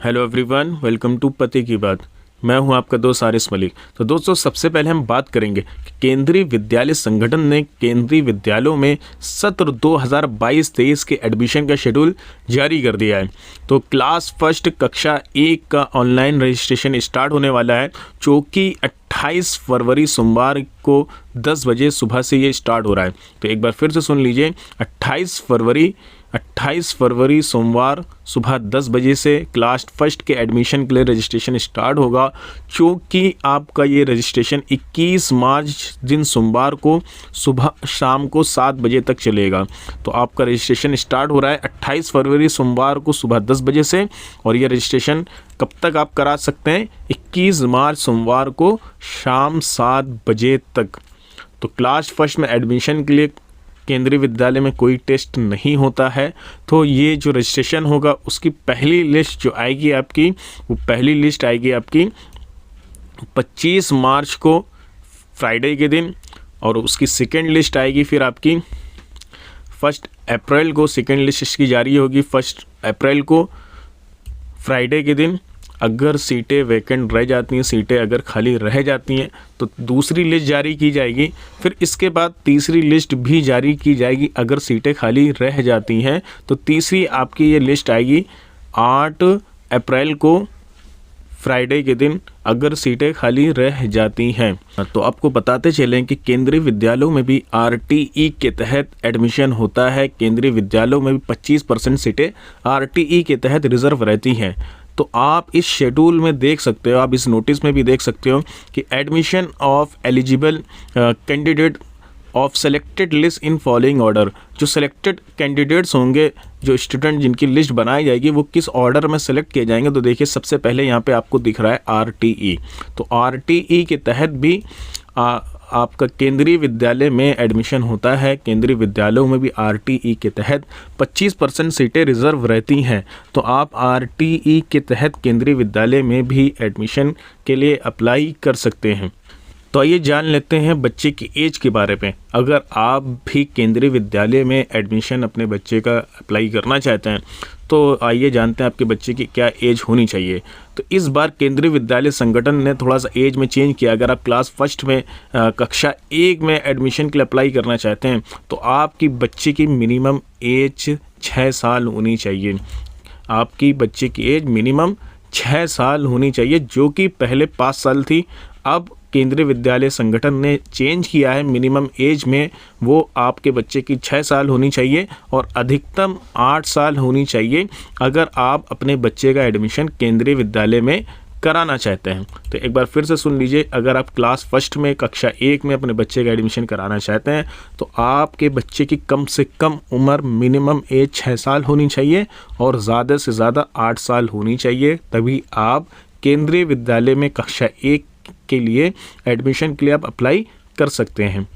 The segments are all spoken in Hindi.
हेलो एवरीवन, वेलकम टू पते की बात। मैं हूं आपका दोस्त आरिस मलिक। तो दोस्तों, सबसे पहले हम बात करेंगे कि केंद्रीय विद्यालय संगठन ने केंद्रीय विद्यालयों में सत्र 2022-23 के एडमिशन का शेड्यूल जारी कर दिया है। तो क्लास फर्स्ट कक्षा 1 का ऑनलाइन रजिस्ट्रेशन स्टार्ट होने वाला है, जो कि 28 फरवरी सोमवार को 10 बजे सुबह से ये स्टार्ट हो रहा है। तो एक बार फिर से सुन लीजिए, 28 फरवरी सोमवार सुबह 10 बजे से क्लास फर्स्ट के एडमिशन के लिए रजिस्ट्रेशन स्टार्ट होगा, क्योंकि आपका ये रजिस्ट्रेशन 21 मार्च दिन सोमवार को सुबह शाम को 7 बजे तक चलेगा। तो आपका रजिस्ट्रेशन स्टार्ट हो रहा है 28 फरवरी सोमवार को सुबह 10 बजे से, और ये रजिस्ट्रेशन कब तक आप करा सकते हैं? 21 मार्च सोमवार को शाम 7 बजे तक। तो क्लास फर्स्ट में एडमिशन के लिए केंद्रीय विद्यालय में कोई टेस्ट नहीं होता है। तो ये जो रजिस्ट्रेशन होगा उसकी पहली लिस्ट जो आएगी आपकी, वो पहली लिस्ट आएगी आपकी 25 मार्च को फ्राइडे के दिन, और उसकी सेकेंड लिस्ट आएगी फिर आपकी 1 अप्रैल को। सेकेंड लिस्ट इसकी जारी होगी 1 अप्रैल को फ्राइडे के दिन। अगर सीटें वैकेंट रह जाती हैं, सीटें अगर खाली रह जाती हैं, तो दूसरी लिस्ट जारी की जाएगी। फिर इसके बाद तीसरी लिस्ट भी जारी की जाएगी। अगर सीटें खाली रह जाती हैं तो तीसरी आपकी ये लिस्ट आएगी 8 अप्रैल को फ्राइडे के दिन, अगर सीटें खाली रह जाती हैं। तो आपको बताते चलें कि केंद्रीय विद्यालयों में भी RTE के तहत एडमिशन होता है। केंद्रीय विद्यालयों में भी 25% सीटें RTE के तहत रिजर्व रहती हैं। तो आप इस शेड्यूल में देख सकते हो, आप इस नोटिस में भी देख सकते हो कि admission of eligible candidate of selected list in following order. जो सेलेक्टेड कैंडिडेट्स होंगे, जो स्टूडेंट जिनकी लिस्ट बनाई जाएगी, वो किस ऑर्डर में सेलेक्ट किए जाएंगे। तो देखिए, सबसे पहले यहाँ पे आपको दिख रहा है RTE। तो RTE के तहत भी आपका केंद्रीय विद्यालय में एडमिशन होता है। केंद्रीय विद्यालयों में भी RTE के तहत 25% सीटें रिजर्व रहती हैं। तो आप RTE के तहत केंद्रीय विद्यालय में भी एडमिशन के लिए अप्लाई कर सकते हैं। तो आइए जान लेते हैं बच्चे की एज के बारे में। अगर आप भी केंद्रीय विद्यालय में एडमिशन अपने बच्चे का अप्लाई करना चाहते हैं, तो आइए जानते हैं आपके बच्चे की क्या एज होनी चाहिए। तो इस बार केंद्रीय विद्यालय संगठन ने थोड़ा सा एज में चेंज किया। अगर आप क्लास फर्स्ट में कक्षा 1 में एडमिशन के लिए अप्लाई करना चाहते हैं, तो आपकी बच्चे की मिनिमम एज 6 साल होनी चाहिए। आपकी बच्चे की एज मिनिमम 6 साल होनी चाहिए, जो कि पहले 5 साल थी। अब केंद्रीय विद्यालय संगठन ने चेंज किया है, मिनिमम एज में वो आपके बच्चे की 6 साल होनी चाहिए और अधिकतम 8 साल होनी चाहिए, अगर आप अपने बच्चे का एडमिशन केंद्रीय विद्यालय में कराना चाहते हैं। तो एक बार फिर से सुन लीजिए, अगर आप क्लास फर्स्ट में कक्षा 1 में अपने बच्चे का एडमिशन कराना चाहते हैं, तो आपके बच्चे की कम से कम उम्र मिनिमम एज 6 साल होनी चाहिए और ज़्यादा से ज़्यादा 8 साल होनी चाहिए। तभी आप केंद्रीय विद्यालय में कक्षा 1 के लिए एडमिशन के लिए आप अप्लाई कर सकते हैं।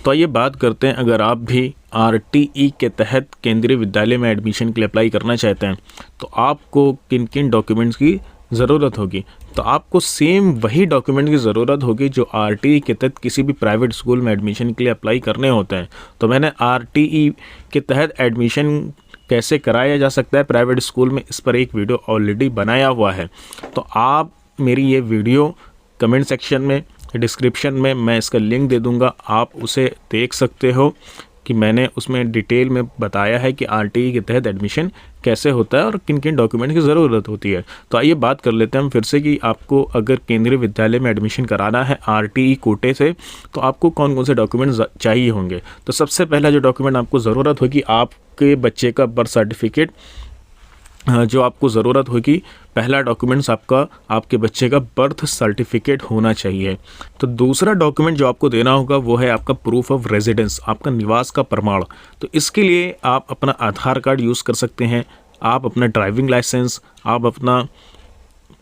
तो आइए बात करते हैं, अगर आप भी RTE के तहत केंद्रीय विद्यालय में एडमिशन के लिए अप्लाई करना चाहते हैं, तो आपको किन किन डॉक्यूमेंट्स की ज़रूरत होगी। तो आपको सेम वही डॉक्यूमेंट की ज़रूरत होगी जो RTE के तहत किसी भी प्राइवेट स्कूल में एडमिशन के लिए अप्लाई करने होते हैं। तो मैंने RTE के तहत एडमिशन कैसे कराया जा सकता है प्राइवेट स्कूल में, इस पर एक वीडियो ऑलरेडी बनाया हुआ है। तो आप मेरी ये वीडियो कमेंट सेक्शन में, डिस्क्रिप्शन में मैं इसका लिंक दे दूंगा, आप उसे देख सकते हो कि मैंने उसमें डिटेल में बताया है कि RTE के तहत एडमिशन कैसे होता है और किन किन डॉक्यूमेंट की ज़रूरत होती है। तो आइए बात कर लेते हैं हम फिर से कि आपको अगर केंद्रीय विद्यालय में एडमिशन कराना है RTE कोटे से, तो आपको कौन कौन से डॉक्यूमेंट चाहिए होंगे। तो सबसे पहला जो डॉक्यूमेंट आपको ज़रूरत होगी, आपके बच्चे का बर्थ सर्टिफिकेट जो आपको ज़रूरत होगी। पहला डॉक्यूमेंट्स आपके बच्चे का बर्थ सर्टिफिकेट होना चाहिए। तो दूसरा डॉक्यूमेंट जो आपको देना होगा वो है आपका प्रूफ ऑफ रेजिडेंस, आपका निवास का प्रमाण। तो इसके लिए आप अपना आधार कार्ड यूज़ कर सकते हैं, आप अपना ड्राइविंग लाइसेंस, आप अपना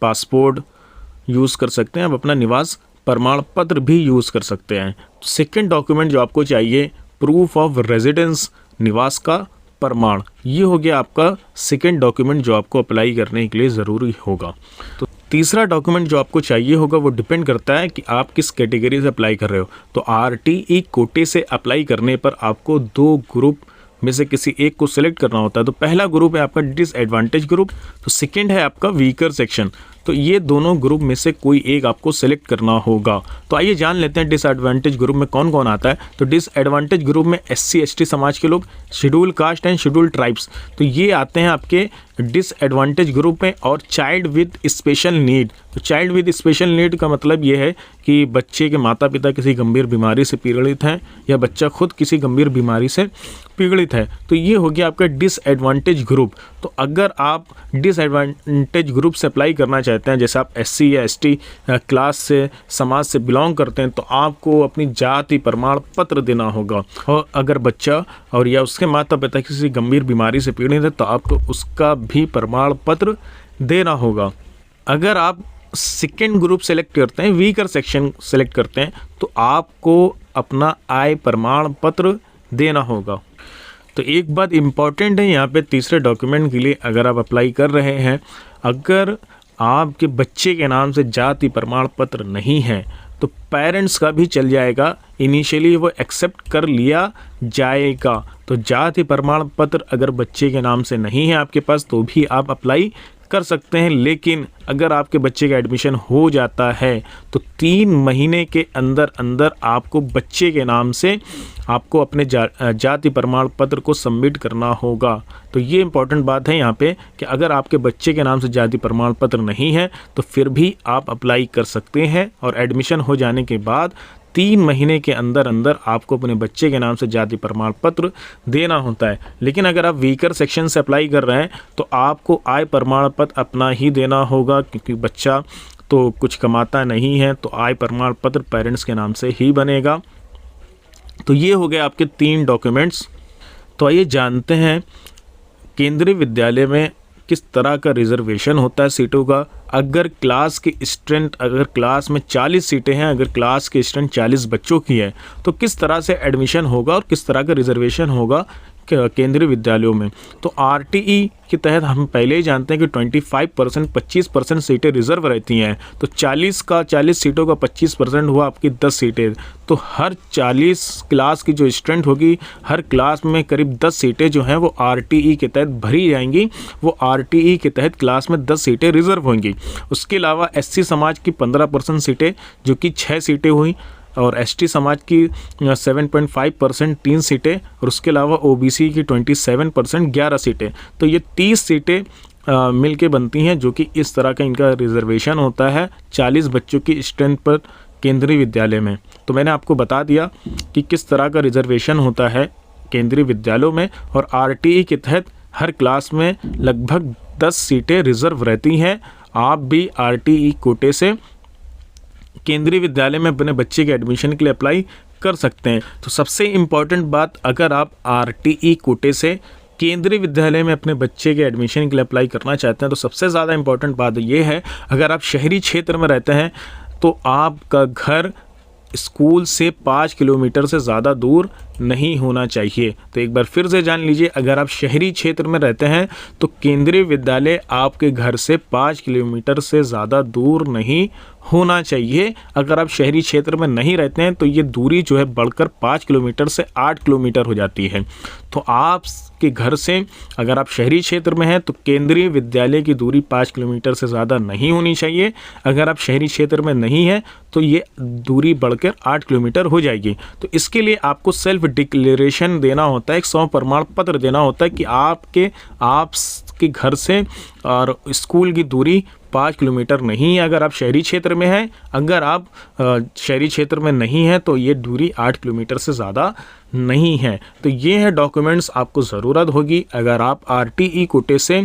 पासपोर्ट यूज़ कर सकते हैं, आप अपना निवास प्रमाण पत्र भी यूज़ कर सकते हैं। सेकेंड डॉक्यूमेंट जो आपको चाहिए, प्रूफ ऑफ रेजिडेंस, निवास का प्रमाण, ये हो गया आपका सेकेंड डॉक्यूमेंट जो आपको अप्लाई करने के लिए ज़रूरी होगा। तो तीसरा डॉक्यूमेंट जो आपको चाहिए होगा वो डिपेंड करता है कि आप किस कैटेगरी से अप्लाई कर रहे हो। तो RTE कोटे से अप्लाई करने पर आपको 2 ग्रुप में से किसी एक को सिलेक्ट करना होता है। तो पहला ग्रुप है आपका डिसएडवांटेज ग्रुप, तो सेकंड है आपका वीकर सेक्शन। तो ये दोनों ग्रुप में से कोई एक आपको सिलेक्ट करना होगा। तो आइए जान लेते हैं डिसएडवांटेज ग्रुप में कौन कौन आता है। तो डिसएडवांटेज ग्रुप में SC ST समाज के लोग, schedule caste and schedule tribes, तो ये आते हैं आपके डिसएडवांटेज ग्रुप में। और चाइल्ड विद स्पेशल नीड, तो चाइल्ड विद स्पेशल नीड का मतलब ये है कि बच्चे के माता पिता किसी गंभीर बीमारी से पीड़ित हैं या बच्चा खुद किसी गंभीर बीमारी से पीड़ित है, तो ये हो गया आपका डिसएडवांटेज ग्रुप। तो अगर आप डिसएडवांटेज ग्रुप से अप्लाई करना चाहते हैं, जैसे आप SC या ST क्लास से, समाज से बिलोंग करते हैं, तो आपको अपनी जाति प्रमाण पत्र देना होगा। और अगर बच्चा और या उसके माता पिता किसी गंभीर बीमारी से पीड़ित है तो आपको उसका भी प्रमाण पत्र देना होगा। अगर आप सेकेंड ग्रुप सेलेक्ट करते हैं, वीकर सेक्शन सेलेक्ट करते हैं, तो आपको अपना आय प्रमाण पत्र देना होगा। तो एक बात इम्पॉर्टेंट है यहाँ पे तीसरे डॉक्यूमेंट के लिए, अगर आप अप्लाई कर रहे हैं, अगर आपके बच्चे के नाम से जाति प्रमाण पत्र नहीं है तो पेरेंट्स का भी चल जाएगा, इनिशियली वो एक्सेप्ट कर लिया जाएगा। तो जाति प्रमाण पत्र अगर बच्चे के नाम से नहीं है आपके पास तो भी आप अप्लाई कर सकते हैं। लेकिन अगर आपके बच्चे का एडमिशन हो जाता है तो 3 महीने के अंदर अंदर आपको बच्चे के नाम से आपको अपने जाति प्रमाण पत्र को सबमिट करना होगा। तो ये इंपॉर्टेंट बात है यहाँ पे कि अगर आपके बच्चे के नाम से जाति प्रमाण पत्र नहीं है तो फिर भी आप अप्लाई कर सकते हैं, और एडमिशन हो जाने के बाद 3 महीने के अंदर अंदर आपको अपने बच्चे के नाम से जाति प्रमाण पत्र देना होता है। लेकिन अगर आप वीकर सेक्शन से अप्लाई कर रहे हैं तो आपको आय प्रमाण पत्र अपना ही देना होगा, क्योंकि बच्चा तो कुछ कमाता नहीं है, तो आय प्रमाण पत्र पेरेंट्स के नाम से ही बनेगा। तो ये हो गए आपके 3 डॉक्यूमेंट्स। तो आइए जानते हैं केंद्रीय विद्यालय में किस तरह का रिजर्वेशन होता है सीटों का। अगर क्लास की स्ट्रेंथ, अगर क्लास में 40 सीटें हैं, अगर क्लास की स्ट्रेंथ 40 बच्चों की है, तो किस तरह से एडमिशन होगा और किस तरह का रिजर्वेशन होगा केंद्रीय विद्यालयों में। तो RTE के तहत हम पहले ही जानते हैं कि 25% सीटें रिजर्व रहती हैं। तो 40 सीटों का 25% हुआ आपकी 10 सीटें। तो हर 40 क्लास की जो स्ट्रेंथ होगी, हर क्लास में करीब 10 सीटें जो हैं वो RTE के तहत भरी जाएंगी। वो RTE के तहत क्लास में 10 सीटें रिजर्व होंगी। उसके अलावा SC समाज की 15% सीटें जो कि 6 सीटें हुई, और ST समाज की 7.5% 3 सीटें, और उसके अलावा OBC की 27% 11 सीटें। तो ये 30 सीटें मिल के बनती हैं, जो कि इस तरह का इनका रिजर्वेशन होता है 40 बच्चों की स्ट्रेंथ पर केंद्रीय विद्यालय में। तो मैंने आपको बता दिया कि किस तरह का रिजर्वेशन होता है केंद्रीय विद्यालयों में, और RTE के तहत हर क्लास में लगभग 10 सीटें रिजर्व रहती हैं। आप भी RTE कोटे से केंद्रीय विद्यालय में अपने बच्चे के एडमिशन के लिए अप्लाई कर सकते हैं। तो सबसे इम्पॉर्टेंट बात, अगर आप RTE कोटे से केंद्रीय विद्यालय में अपने बच्चे के एडमिशन के लिए अप्लाई करना चाहते हैं तो सबसे ज़्यादा इम्पॉर्टेंट बात ये है, अगर आप शहरी क्षेत्र में रहते हैं तो आपका घर स्कूल से 5 किलोमीटर से ज़्यादा दूर नहीं होना चाहिए। तो एक बार फिर से जान लीजिए, अगर आप शहरी क्षेत्र में रहते हैं तो केंद्रीय विद्यालय आपके घर से 5 किलोमीटर से ज़्यादा दूर नहीं होना चाहिए। अगर आप शहरी क्षेत्र में नहीं रहते हैं तो ये दूरी जो है बढ़कर 5 किलोमीटर से 8 किलोमीटर हो जाती है। तो आपके घर से अगर आप शहरी क्षेत्र में हैं तो केंद्रीय विद्यालय की दूरी 5 किलोमीटर से ज़्यादा नहीं होनी चाहिए। अगर आप शहरी क्षेत्र में नहीं हैं तो ये दूरी बढ़कर 8 किलोमीटर हो जाएगी। तो इसके लिए आपको सेल्फ डिक्लेरेशन देना होता है, एक 100 प्रमाण पत्र देना होता है कि आपके घर से और स्कूल की दूरी 5 किलोमीटर नहीं है अगर आप शहरी क्षेत्र में हैं। अगर आप शहरी क्षेत्र में नहीं हैं तो ये दूरी 8 किलोमीटर से ज़्यादा नहीं है। तो ये है डॉक्यूमेंट्स आपको ज़रूरत होगी अगर आप RTE कोटे से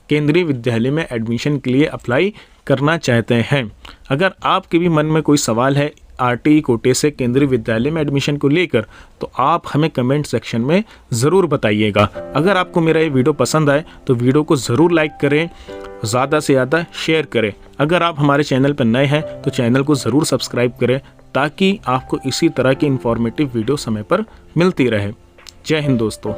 केंद्रीय विद्यालय में एडमिशन के लिए अप्लाई करना चाहते हैं। अगर आपके भी मन में कोई सवाल है RTE कोटे से केंद्रीय विद्यालय में एडमिशन को लेकर तो आप हमें कमेंट सेक्शन में ज़रूर बताइएगा। अगर आपको मेरा ये वीडियो पसंद आए तो वीडियो को ज़रूर लाइक करें, ज़्यादा से ज़्यादा शेयर करें। अगर आप हमारे चैनल पर नए हैं तो चैनल को ज़रूर सब्सक्राइब करें ताकि आपको इसी तरह की इन्फॉर्मेटिव वीडियो समय पर मिलती रहे। जय हिंद दोस्तों।